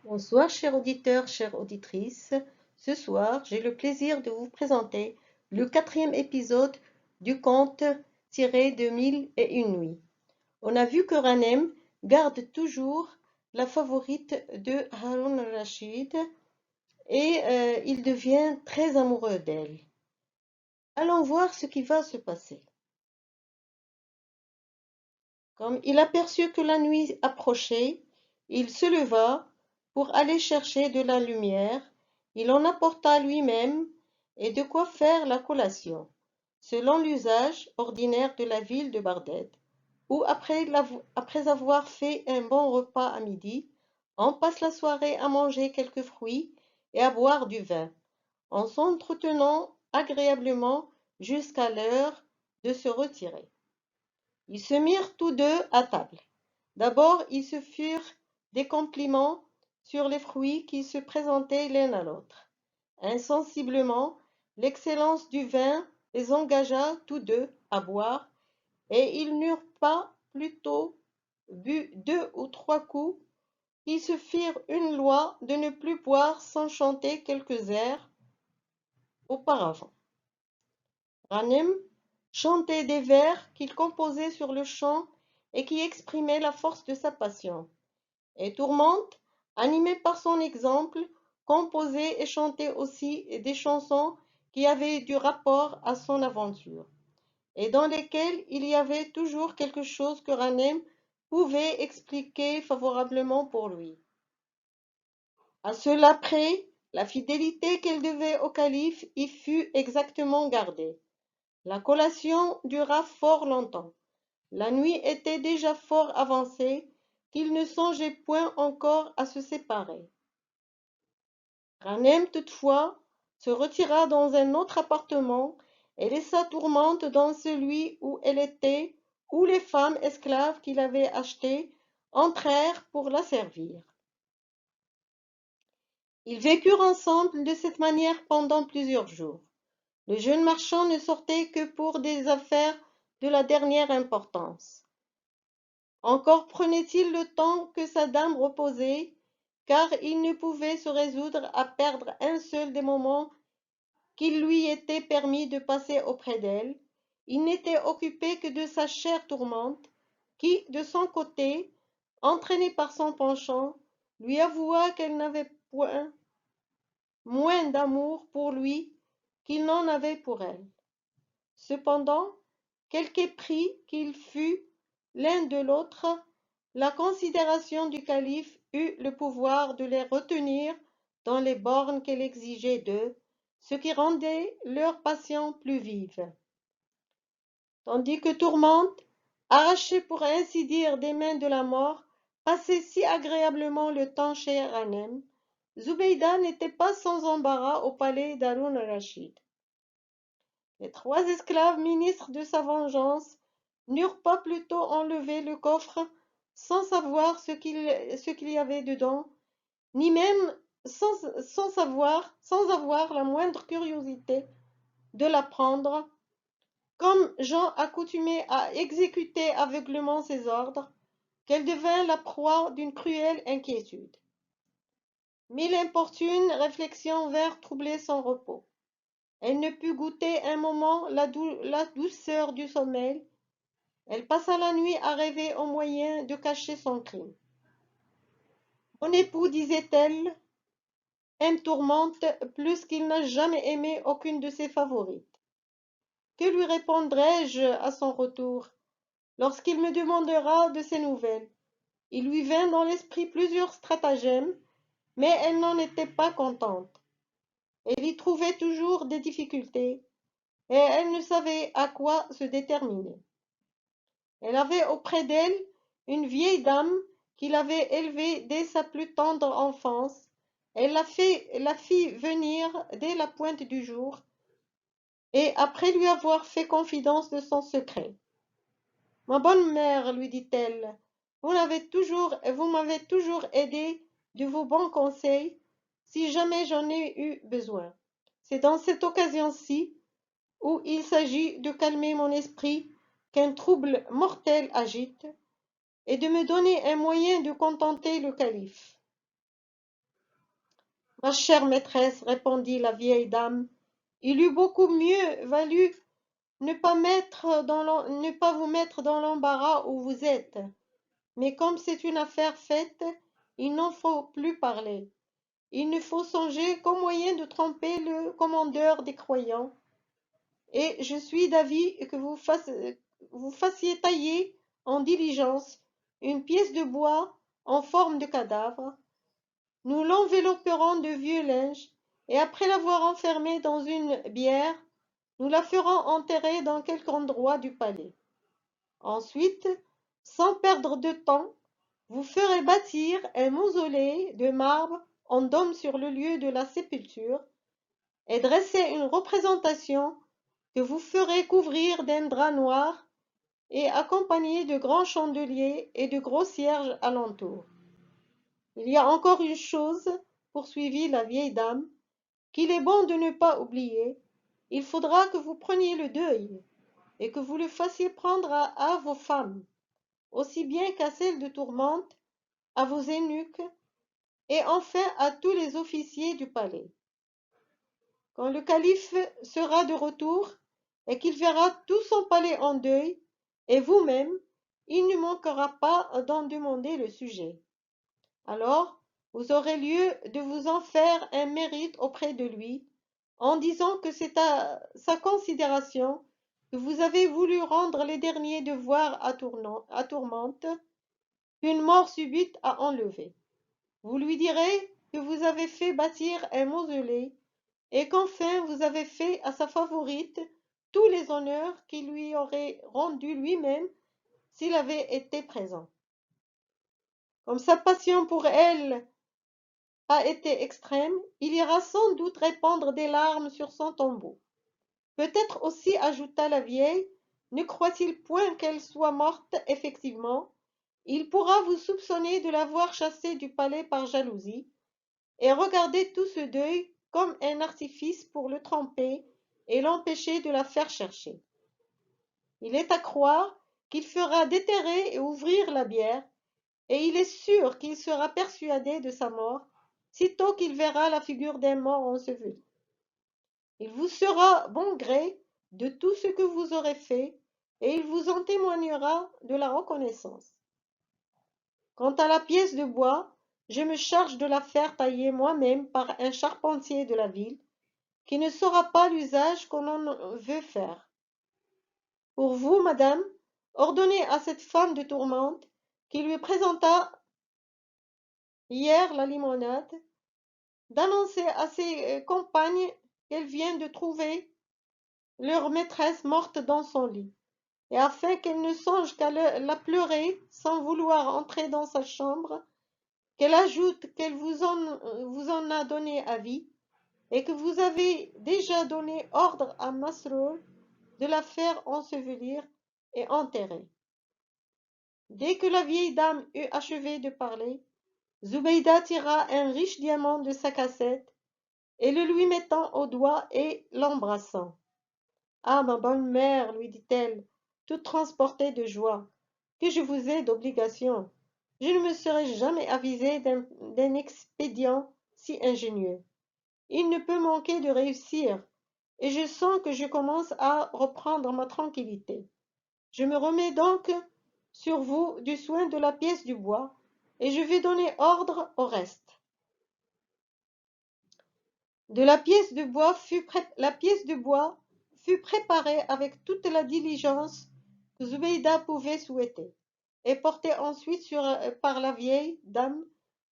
Bonsoir, chers auditeurs, chères auditrices. Ce soir, j'ai le plaisir de vous présenter le quatrième épisode du conte tiré de Mille et une nuits. On a vu que Ranem garde toujours la favorite de Harun al-Rachid et il devient très amoureux d'elle. Allons voir ce qui va se passer. Comme il aperçut que la nuit approchait, il se leva pour aller chercher de la lumière. Il en apporta lui-même et de quoi faire la collation, selon l'usage ordinaire de la ville de Barded, où après avoir fait un bon repas à midi, on passe la soirée à manger quelques fruits et à boire du vin, en s'entretenant agréablement jusqu'à l'heure de se retirer. Ils se mirent tous deux à table. D'abord ils se firent des compliments sur les fruits qui se présentaient l'un à l'autre. Insensiblement, l'excellence du vin les engagea tous deux à boire, et ils n'eurent pas plutôt bu 2 ou 3 coups qu'ils se firent une loi de ne plus boire sans chanter quelques airs auparavant. Ranem chantait des vers qu'il composait sur-le-champ et qui exprimaient la force de sa passion, et Tourmente, animé par son exemple, composait et chantait aussi des chansons qui avaient du rapport à son aventure, et dans lesquelles il y avait toujours quelque chose que Ranem pouvait expliquer favorablement pour lui. À cela près, la fidélité qu'elle devait au calife y fut exactement gardée. La collation dura fort longtemps. La nuit était déjà fort avancée, qu'ils ne songeaient point encore à se séparer. Ranem, toutefois, se retira dans un autre appartement et laissa Tourmente dans celui où elle était, où les femmes esclaves qu'il avait achetées entrèrent pour la servir. Ils vécurent ensemble de cette manière pendant plusieurs jours. Le jeune marchand ne sortait que pour des affaires de la dernière importance. Encore prenait-il le temps que sa dame reposait, car il ne pouvait se résoudre à perdre un seul des moments qu'il lui était permis de passer auprès d'elle. Il n'était occupé que de sa chère tourmente, qui, de son côté, entraînée par son penchant, lui avoua qu'elle n'avait point moins d'amour pour lui qu'il n'en avait pour elle. Cependant, quelque épris qu'ils fussent l'un de l'autre, la considération du calife eut le pouvoir de les retenir dans les bornes qu'elle exigeait d'eux, ce qui rendait leur passion plus vive. Tandis que Tourmente, arrachée pour ainsi dire des mains de la mort, passait si agréablement le temps chez Hanem, Zubeyda n'était pas sans embarras au palais d'Haroun al-Rachid. Les 3 esclaves ministres de sa vengeance n'eurent pas plutôt enlevé le coffre sans savoir ce qu'il y avait dedans, ni même sans avoir la moindre curiosité de l'apprendre, comme Jean accoutumait à exécuter aveuglément ses ordres, qu'elle devint la proie d'une cruelle inquiétude. Mille importunes réflexions vinrent troubler son repos. Elle ne put goûter un moment la douceur du sommeil. Elle passa la nuit à rêver au moyen de cacher son crime. Mon époux, disait-elle, aime Tourmente plus qu'il n'a jamais aimé aucune de ses favorites. Que lui répondrai-je à son retour, lorsqu'il me demandera de ses nouvelles? Il lui vint dans l'esprit plusieurs stratagèmes, mais elle n'en était pas contente. Elle y trouvait toujours des difficultés, et elle ne savait à quoi se déterminer. Elle avait auprès d'elle une vieille dame qui l'avait élevée dès sa plus tendre enfance. Elle la fit venir dès la pointe du jour, et après lui avoir fait confidence de son secret. Ma bonne mère, lui dit-elle, vous m'avez toujours aidé de vos bons conseils si jamais j'en ai eu besoin. C'est dans cette occasion-ci, où il s'agit de calmer mon esprit, qu'un trouble mortel agite, et de me donner un moyen de contenter le calife. Ma chère maîtresse, répondit la vieille dame, il eût beaucoup mieux valu ne pas vous mettre dans l'embarras où vous êtes. Mais comme c'est une affaire faite, il n'en faut plus parler. Il ne faut songer qu'au moyen de tromper le commandeur des croyants. Et je suis d'avis que vous fassiez tailler en diligence une pièce de bois en forme de cadavre. Nous l'envelopperons de vieux linge, et après l'avoir enfermée dans une bière, nous la ferons enterrer dans quelque endroit du palais. Ensuite, sans perdre de temps, vous ferez bâtir un mausolée de marbre en dôme sur le lieu de la sépulture, et dresser une représentation que vous ferez couvrir d'un drap noir et accompagner de grands chandeliers et de gros cierges alentour. Il y a encore une chose, poursuivit la vieille dame, qu'il est bon de ne pas oublier. Il faudra que vous preniez le deuil, et que vous le fassiez prendre à vos femmes, aussi bien qu'à celles de Tourmente, à vos eunuques, et enfin à tous les officiers du palais. Quand le calife sera de retour, et qu'il verra tout son palais en deuil, et vous-même, il ne manquera pas d'en demander le sujet. Alors, vous aurez lieu de vous en faire un mérite auprès de lui, en disant que c'est à sa considération que vous avez voulu rendre les derniers devoirs à Tourmente, qu'une mort subite a enlevé. Vous lui direz que vous avez fait bâtir un mausolée, et qu'enfin vous avez fait à sa favorite tous les honneurs qu'il lui aurait rendus lui-même s'il avait été présent. Comme sa passion pour elle a été extrême, il ira sans doute répandre des larmes sur son tombeau. Peut-être aussi, ajouta la vieille, ne croit-il point qu'elle soit morte effectivement? Il pourra vous soupçonner de l'avoir chassée du palais par jalousie, et regarder tout ce deuil comme un artifice pour le tromper et l'empêcher de la faire chercher. Il est à croire qu'il fera déterrer et ouvrir la bière, et il est sûr qu'il sera persuadé de sa mort, sitôt qu'il verra la figure d'un mort enseveli. Il vous sera bon gré de tout ce que vous aurez fait, et il vous en témoignera de la reconnaissance. Quant à la pièce de bois, je me charge de la faire tailler moi-même par un charpentier de la ville, qui ne saura pas l'usage qu'on en veut faire. Pour vous, madame, ordonnez à cette femme de Tourmente, qui lui présenta hier la limonade, d'annoncer à ses compagnes qu'elle vient de trouver leur maîtresse morte dans son lit, et afin qu'elle ne songe qu'à la pleurer sans vouloir entrer dans sa chambre, qu'elle ajoute qu'elle vous en a donné avis, et que vous avez déjà donné ordre à Masrour de la faire ensevelir et enterrer. Dès que la vieille dame eut achevé de parler, Zobéida tira un riche diamant de sa cassette, et le lui mettant au doigt et l'embrassant. Ah, ma bonne mère, lui dit-elle, toute transportée de joie, que je vous ai d'obligation. Je ne me serais jamais avisée d'un expédient si ingénieux. Il ne peut manquer de réussir, et je sens que je commence à reprendre ma tranquillité. Je me remets donc sur vous du soin de la pièce du bois, et je vais donner ordre au reste. La pièce de bois fut préparée avec toute la diligence que Zobéida pouvait souhaiter, et portée ensuite par la vieille dame,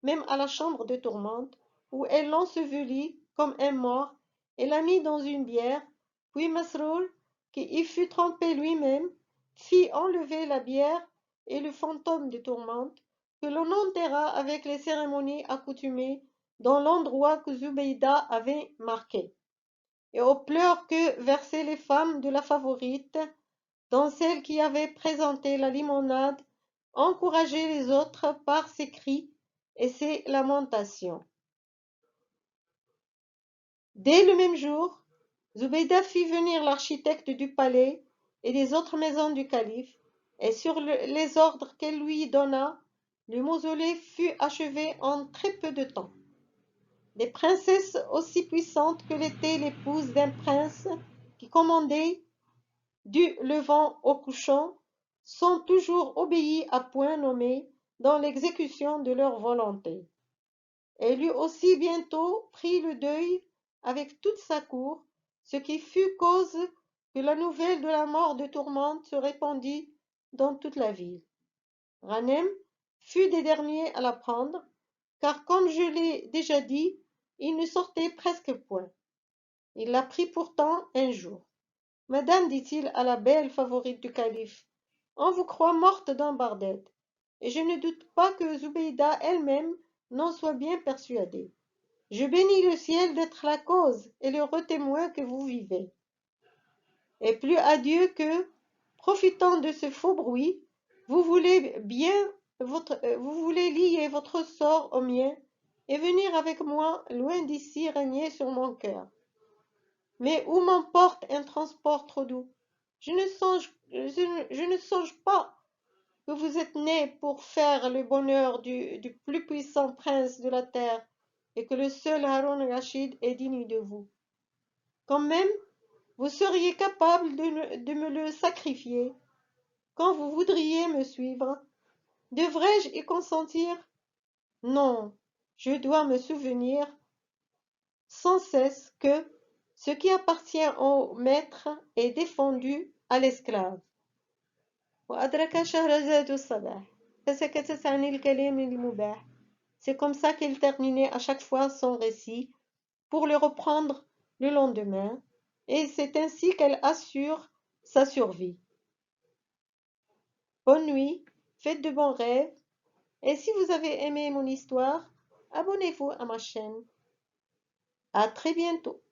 même à la chambre de Tourmente, où elle l'ensevelit comme un mort et la mit dans une bière, puis Masrour, qui y fut trempé lui-même, fit enlever la bière et le fantôme de Tourmente, que l'on enterra avec les cérémonies accoutumées dans l'endroit que Zobéida avait marqué, et aux pleurs que versaient les femmes de la favorite, dont celle qui avait présenté la limonade encourageait les autres par ses cris et ses lamentations. Dès le même jour, Zobéida fit venir l'architecte du palais et des autres maisons du calife, et sur les ordres qu'elle lui donna, le mausolée fut achevé en très peu de temps. Des princesses aussi puissantes que l'était l'épouse d'un prince qui commandait du levant au couchant sont toujours obéies à point nommé dans l'exécution de leur volonté. Elle eut aussi bientôt pris le deuil avec toute sa cour, ce qui fut cause que la nouvelle de la mort de Tourmente se répandit dans toute la ville. Ranem fut des derniers à l'apprendre, car comme je l'ai déjà dit, il ne sortait presque point. Il l'apprit pourtant un jour. Madame, dit-il à la belle favorite du calife, on vous croit morte d'embardette, et je ne doute pas que Zobéida elle-même n'en soit bien persuadée. Je bénis le ciel d'être la cause et l'heureux témoin que vous vivez. Et plus à Dieu que, profitant de ce faux bruit, vous voulez lier votre sort au mien et venir avec moi loin d'ici régner sur mon cœur. Mais où m'emporte un transport trop doux? Je ne songe pas que vous êtes né pour faire le bonheur du plus puissant prince de la terre et que le seul Haroun Rachid est digne de vous. Quand même, vous seriez capable de me le sacrifier quand vous voudriez me suivre. Devrais-je y consentir? Non, je dois me souvenir sans cesse que ce qui appartient au maître est défendu à l'esclave. وأدرك شهرزاد الصباح فسكتت عن الكلام المباح. C'est comme ça qu'il terminait à chaque fois son récit pour le reprendre le lendemain, et c'est ainsi qu'elle assure sa survie. Bonne nuit, faites de bons rêves, et si vous avez aimé mon histoire, abonnez-vous à ma chaîne. À très bientôt.